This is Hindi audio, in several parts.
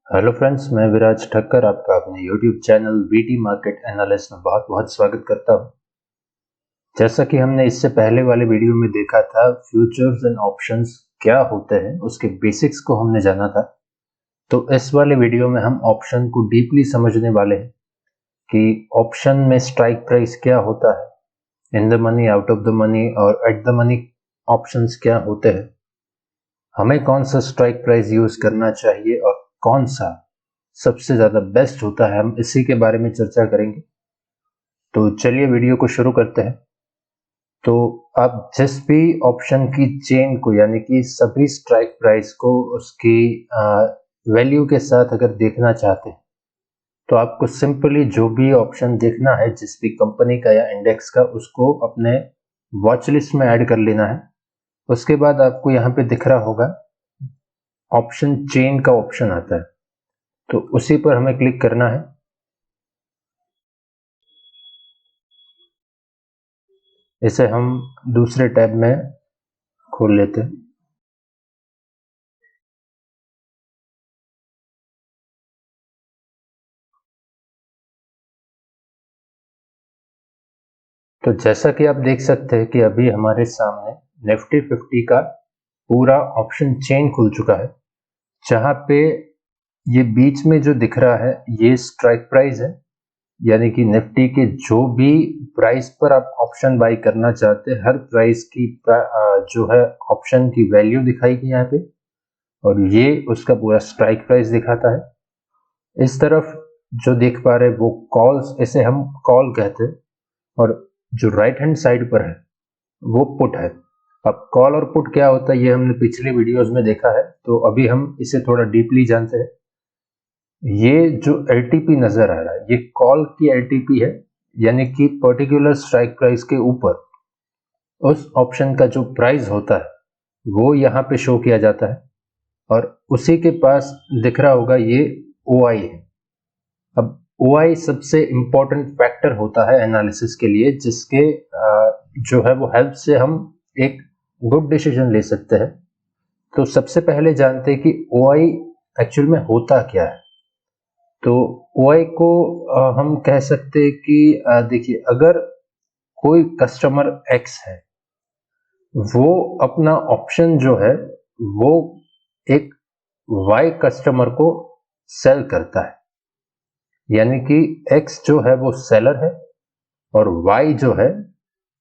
हेलो फ्रेंड्स, मैं विराज ठक्कर आपका अपने YouTube channel VT market analyst में बहुत बहुत स्वागत करता हूं। जैसा कि हमने इससे पहले वाले वीडियो में देखा था, फ्यूचर्स एंड ऑप्शंस क्या होते हैं, उसके बेसिक्स को हमने जाना था। तो इस वाले वीडियो में हम ऑप्शन को डीपली समझने वाले हैं कि ऑप्शन में स्ट्राइक प्राइस क्या होता है, in the money, out of the money और एट द मनी ऑप्शंस क्या होते हैं, हमें कौन सा स्ट्राइक प्राइस यूज करना चाहिए और कौन सा सबसे ज्यादा बेस्ट होता है, हम इसी के बारे में चर्चा करेंगे। तो चलिए वीडियो को शुरू करते हैं। तो आप जिस भी ऑप्शन की चेन को, यानी कि सभी स्ट्राइक प्राइस को उसकी वैल्यू के साथ अगर देखना चाहते हैं, तो आपको सिंपली जो भी ऑप्शन देखना है जिस भी कंपनी का या इंडेक्स का, उसको अपने वॉच लिस्ट में ऐड कर लेना है। उसके बाद आपको यहाँ पे दिख रहा होगा ऑप्शन चेन का ऑप्शन आता है, तो उसी पर हमें क्लिक करना है। इसे हम दूसरे टैब में खोल लेते हैं। तो जैसा कि आप देख सकते हैं कि अभी हमारे सामने निफ्टी 50 का पूरा ऑप्शन चेन खुल चुका है, जहां पे ये बीच में जो दिख रहा है ये स्ट्राइक प्राइस है, यानी कि निफ्टी के जो भी प्राइस पर आप ऑप्शन बाई करना चाहते हैं, हर प्राइस की जो है ऑप्शन की वैल्यू दिखाएगी यहाँ पे, और ये उसका पूरा स्ट्राइक प्राइस दिखाता है। इस तरफ जो देख पा रहे हैं वो कॉल्स, इसे हम कॉल कहते हैं, और जो राइट हैंड साइड पर है वो पुट है। अब कॉल और पुट क्या होता है ये हमने पिछले वीडियोस में देखा है, तो अभी हम इसे थोड़ा डीपली जानते हैं। ये जो एलटीपी नजर आ रहा है ये कॉल की एलटीपी है, यानी कि पर्टिकुलर स्ट्राइक प्राइस के ऊपर उस ऑप्शन का जो प्राइस होता है वो यहाँ पे शो किया जाता है, और उसी के पास दिख रहा होगा ये OI है। अब OI सबसे इंपॉर्टेंट फैक्टर होता है एनालिसिस के लिए, जिसके जो है वो हेल्प से हम एक गुड डिसीजन ले सकते हैं। तो सबसे पहले जानते हैं कि OI एक्चुअल में होता क्या है। तो OI को हम कह सकते हैं कि देखिए, अगर कोई कस्टमर X है, वो अपना ऑप्शन जो है वो एक Y कस्टमर को सेल करता है, यानी कि X जो है वो सेलर है और Y जो है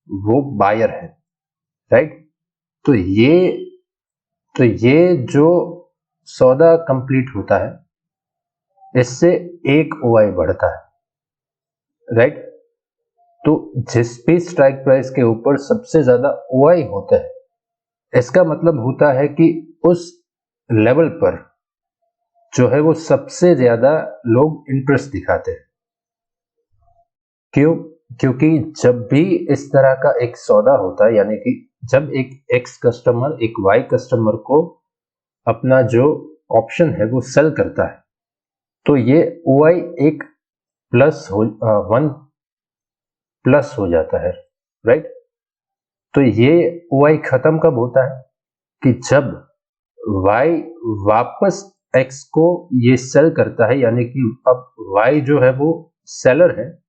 वो बायर है, राइट। तो ये जो सौदा कंप्लीट होता है, इससे एक OI बढ़ता है, राइट। तो जिस भी स्ट्राइक प्राइस के ऊपर सबसे ज्यादा OI होता है, इसका मतलब होता है कि उस लेवल पर जो है वो सबसे ज्यादा लोग इंटरेस्ट दिखाते हैं। क्यों? क्योंकि जब भी इस तरह का एक सौदा होता है, यानी कि जब एक X कस्टमर एक Y कस्टमर को अपना जो ऑप्शन है वो सेल करता है, तो ये OI एक वन प्लस हो जाता है, राइट। तो ये OI खत्म कब होता है कि जब Y वापस X को ये सेल करता है, यानी कि अब Y जो है वो सेलर है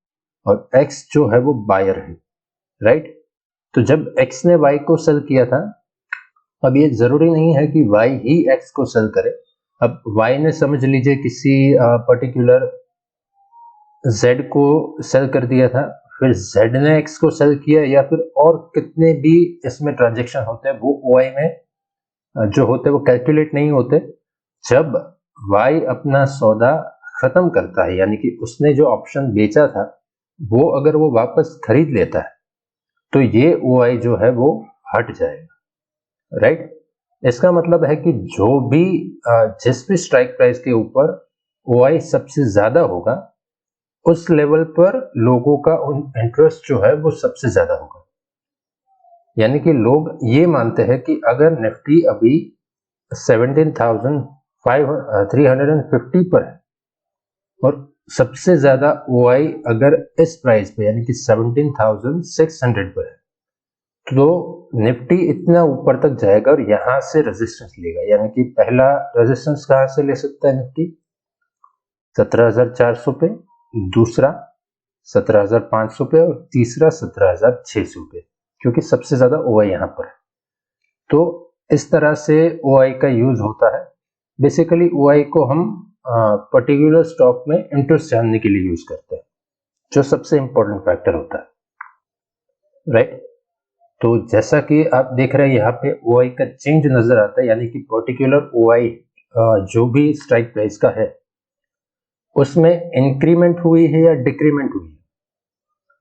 और X जो है वो बायर है, राइट। तो जब X ने Y को सेल किया था, अब ये जरूरी नहीं है कि Y ही X को सेल करे। अब Y ने, समझ लीजिए, किसी पर्टिकुलर Z को सेल कर दिया था, फिर Z ने X को सेल किया, या फिर और कितने भी इसमें ट्रांजेक्शन होते हैं वो OI में जो होते हैं वो कैलकुलेट नहीं होते। जब Y अपना सौदा खत्म करता है, यानी कि उसने जो ऑप्शन बेचा था वो अगर वो वापस खरीद लेता है, तो ये OI जो है वो हट जाएगा, राइट। इसका मतलब है कि जो भी जिस भी स्ट्राइक प्राइस के ऊपर OI सबसे ज्यादा होगा, उस लेवल पर लोगों का इंटरेस्ट जो है वो सबसे ज्यादा होगा। यानी कि लोग ये मानते हैं कि अगर निफ्टी अभी 17,350 पर है और सबसे ज्यादा OI अगर इस प्राइस पे, यानी कि 17,600 पर है, तो निफ्टी इतना ऊपर तक जाएगा और यहां से रेजिस्टेंस लेगा। यानी कि पहला रेजिस्टेंस कहां से ले सकता है निफ्टी? 17,400 पे, दूसरा 17,500 पे और तीसरा 17,600 पे, क्योंकि सबसे ज्यादा ओआई यहाँ पर है। तो इस तरह से ओआई का यूज होता है। बेसिकली ओआई को हम पर्टिकुलर स्टॉक में इंटरेस्ट जानने के लिए यूज करते हैं, जो सबसे इंपॉर्टेंट फैक्टर होता है, राइट। तो जैसा कि आप देख रहे हैं यहाँ पे ओआई का चेंज नजर आता है, यानी कि पर्टिकुलर ओआई जो भी स्ट्राइक प्राइस का है उसमें इंक्रीमेंट हुई है या डिक्रीमेंट हुई है,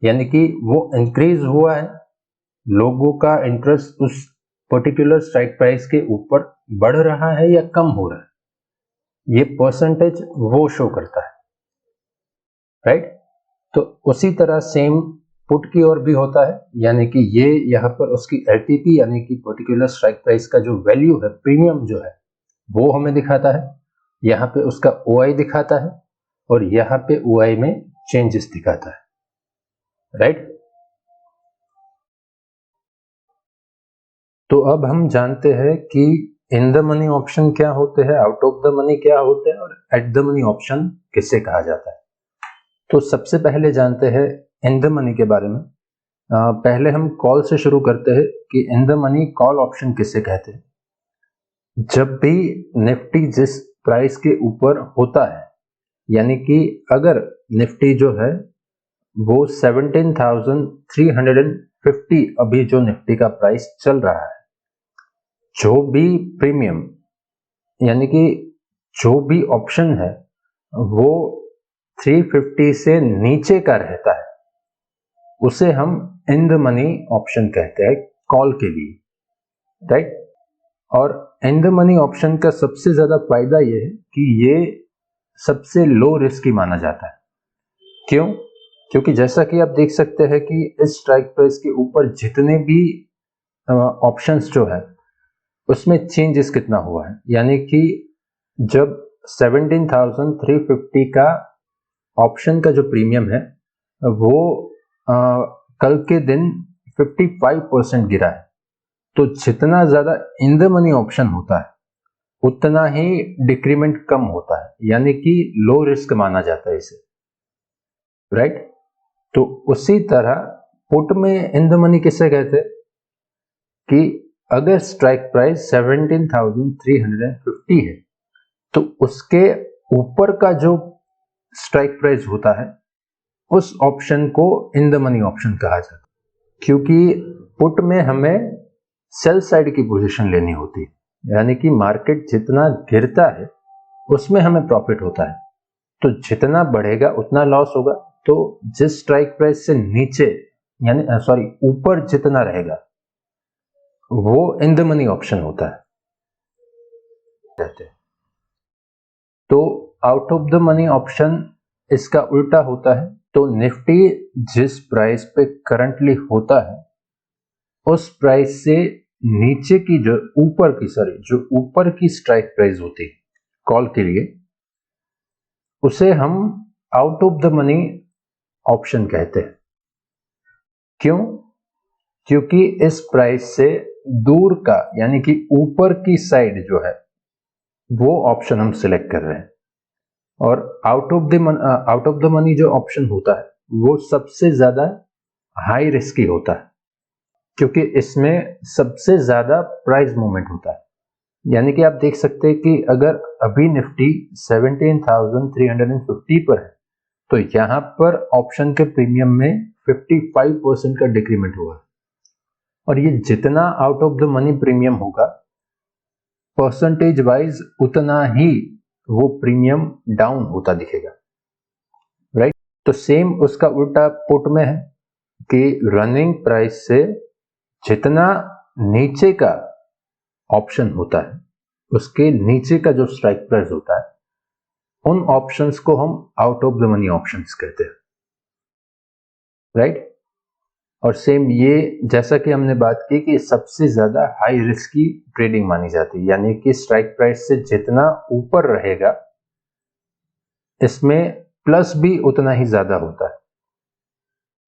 यानी कि वो इंक्रीज हुआ है, लोगों का इंटरेस्ट उस पर्टिकुलर स्ट्राइक प्राइस के ऊपर बढ़ रहा है या कम हो रहा है, ये परसेंटेज वो शो करता है, राइट। तो उसी तरह सेम पुट की ओर भी होता है, यानी कि ये यहाँ पर उसकी एलटीपी यानी कि पर्टिकुलर स्ट्राइक प्राइस का जो वैल्यू है, प्रीमियम जो है, वो हमें दिखाता है, यहाँ पे उसका ओआई दिखाता है और यहाँ पे ओआई में चेंजेस दिखाता है, राइट। तो अब हम जानते हैं कि इन द मनी ऑप्शन क्या होते हैं, आउट ऑफ द मनी क्या होते हैं और एट द मनी ऑप्शन किसे कहा जाता है। तो सबसे पहले जानते हैं इन द मनी के बारे में। पहले हम कॉल से शुरू करते हैं कि in the money call option किसे कहते हैं। जब भी निफ्टी जिस प्राइस के ऊपर होता है, यानी कि अगर निफ्टी जो है वो 17,350 अभी जो निफ्टी का प्राइस चल रहा है, जो भी प्रीमियम यानी कि जो भी ऑप्शन है वो 350 से नीचे का रहता है, उसे हम इन द मनी ऑप्शन कहते हैं कॉल के लिए, राइट। और इन द मनी ऑप्शन का सबसे ज्यादा फायदा यह है कि ये सबसे लो रिस्की माना जाता है। क्यों? क्योंकि जैसा कि आप देख सकते हैं कि इस स्ट्राइक प्राइस के ऊपर जितने भी ऑप्शंस जो है उसमें चेंजेस कितना हुआ है, यानी कि जब 17,350 का ऑप्शन का जो प्रीमियम है वो कल के दिन 55% गिरा है। तो जितना ज्यादा इन द मनी ऑप्शन होता है उतना ही डिक्रीमेंट कम होता है, यानी कि लो रिस्क माना जाता है इसे, राइट। तो उसी तरह पुट में इन द मनी किसे कहते हैं कि अगर स्ट्राइक प्राइस 17,350 है तो उसके ऊपर का जो स्ट्राइक प्राइस होता है उस ऑप्शन को इन द मनी ऑप्शन कहा जाता है, क्योंकि पुट में हमें सेल साइड की पोजीशन लेनी होती है, यानी कि मार्केट जितना गिरता है उसमें हमें प्रॉफिट होता है, तो जितना बढ़ेगा उतना लॉस होगा। तो जिस स्ट्राइक प्राइस से नीचे यानी ऊपर जितना रहेगा वो इन द मनी ऑप्शन होता है। तो out of the money option इसका उल्टा होता है। तो निफ्टी जिस प्राइस पे करंटली होता है उस प्राइस से नीचे की जो ऊपर की स्ट्राइक प्राइस होती है कॉल के लिए, उसे हम out of the money option कहते हैं। क्यों? क्योंकि इस प्राइस से दूर का यानी कि ऊपर की साइड जो है वो ऑप्शन हम सिलेक्ट कर रहे हैं, और आउट ऑफ द मनी जो ऑप्शन होता है वो सबसे ज्यादा हाई रिस्की होता है, क्योंकि इसमें सबसे ज्यादा प्राइस मूवमेंट होता है। यानी कि आप देख सकते हैं कि अगर अभी निफ्टी 17,350 पर है तो यहां पर ऑप्शन के प्रीमियम में 55% का डिक्रीमेंट हुआ है, और ये जितना out of the money premium होगा परसेंटेज वाइज उतना ही वो प्रीमियम डाउन होता दिखेगा, राइट। तो सेम उसका उल्टा पुट में है कि रनिंग प्राइस से जितना नीचे का ऑप्शन होता है उसके नीचे का जो स्ट्राइक प्राइस होता है उन ऑप्शंस को हम out of the money options कहते हैं, राइट। और सेम ये जैसा कि हमने बात की कि सबसे ज्यादा हाई रिस्क की ट्रेडिंग मानी जाती है, यानी कि स्ट्राइक प्राइस से जितना ऊपर रहेगा इसमें प्लस भी उतना ही ज्यादा होता है।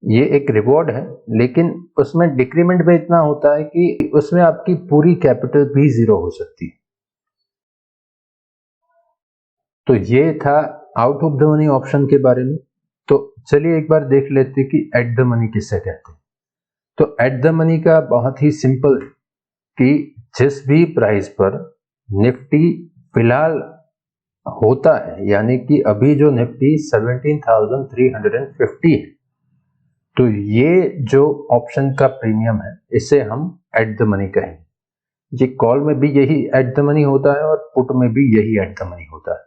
ये एक रिवॉर्ड है, लेकिन उसमें डिक्रीमेंट भी इतना होता है कि उसमें आपकी पूरी कैपिटल भी जीरो हो सकती है। तो ये था out of the money option के बारे में, तो चलिए एक बार देख लेते कि एट द मनी किसे कहते हैं। तो एट द मनी का बहुत ही सिंपल है कि जिस भी प्राइस पर निफ्टी फिलहाल होता है, यानी कि अभी जो निफ्टी 17,350 है, तो ये जो ऑप्शन का प्रीमियम है इसे हम एट द मनी कहेंगे। ये कॉल में भी यही एट द मनी होता है और पुट में भी यही एट द मनी होता है,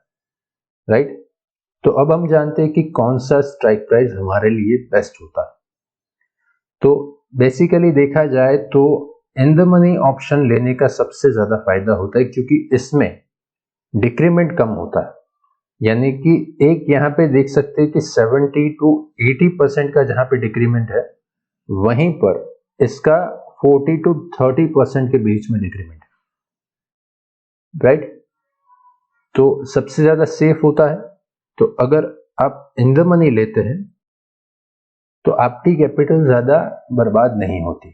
राइट। तो अब हम जानते हैं कि कौन सा स्ट्राइक प्राइस हमारे लिए बेस्ट होता है। तो बेसिकली देखा जाए तो इन द मनी ऑप्शन लेने का सबसे ज्यादा फायदा होता है, क्योंकि इसमें डिक्रीमेंट कम होता है। यानी कि एक यहाँ पे देख सकते हैं कि 70 to 80% का जहां पे डिक्रीमेंट है, वहीं पर इसका 40 to 30% के बीच में डिक्रीमेंट है, राइट। तो सबसे ज्यादा सेफ होता है। तो अगर आप इन द मनी लेते हैं तो आपकी कैपिटल ज्यादा बर्बाद नहीं होती।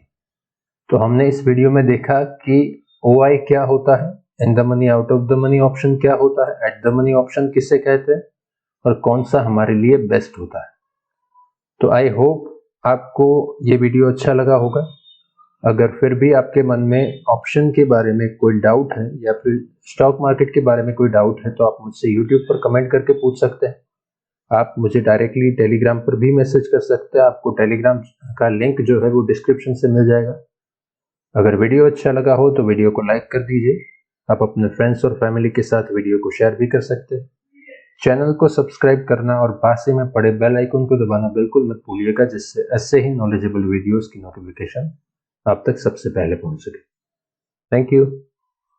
तो हमने इस वीडियो में देखा कि OI क्या होता है, in the money out of the money option क्या होता है, एट द मनी ऑप्शन किसे कहते हैं और कौन सा हमारे लिए बेस्ट होता है। तो आई होप आपको ये वीडियो अच्छा लगा होगा। अगर फिर भी आपके मन में ऑप्शन के बारे में कोई डाउट है या फिर स्टॉक मार्केट के बारे में कोई डाउट है, तो आप मुझसे यूट्यूब पर कमेंट करके पूछ सकते हैं। आप मुझे डायरेक्टली टेलीग्राम पर भी मैसेज कर सकते हैं। आपको टेलीग्राम का लिंक जो है वो डिस्क्रिप्शन से मिल जाएगा। अगर वीडियो अच्छा लगा हो तो वीडियो को लाइक कर दीजिए। आप अपने फ्रेंड्स और फैमिली के साथ वीडियो को शेयर भी कर सकते हैं। चैनल को सब्सक्राइब करना और पास ही में पड़े बेल आइकन को दबाना बिल्कुल मत भूलिएगा, जिससे ऐसे ही नॉलेजेबल वीडियोस की नोटिफिकेशन आप तक सबसे पहले पहुंच सके। Thank you.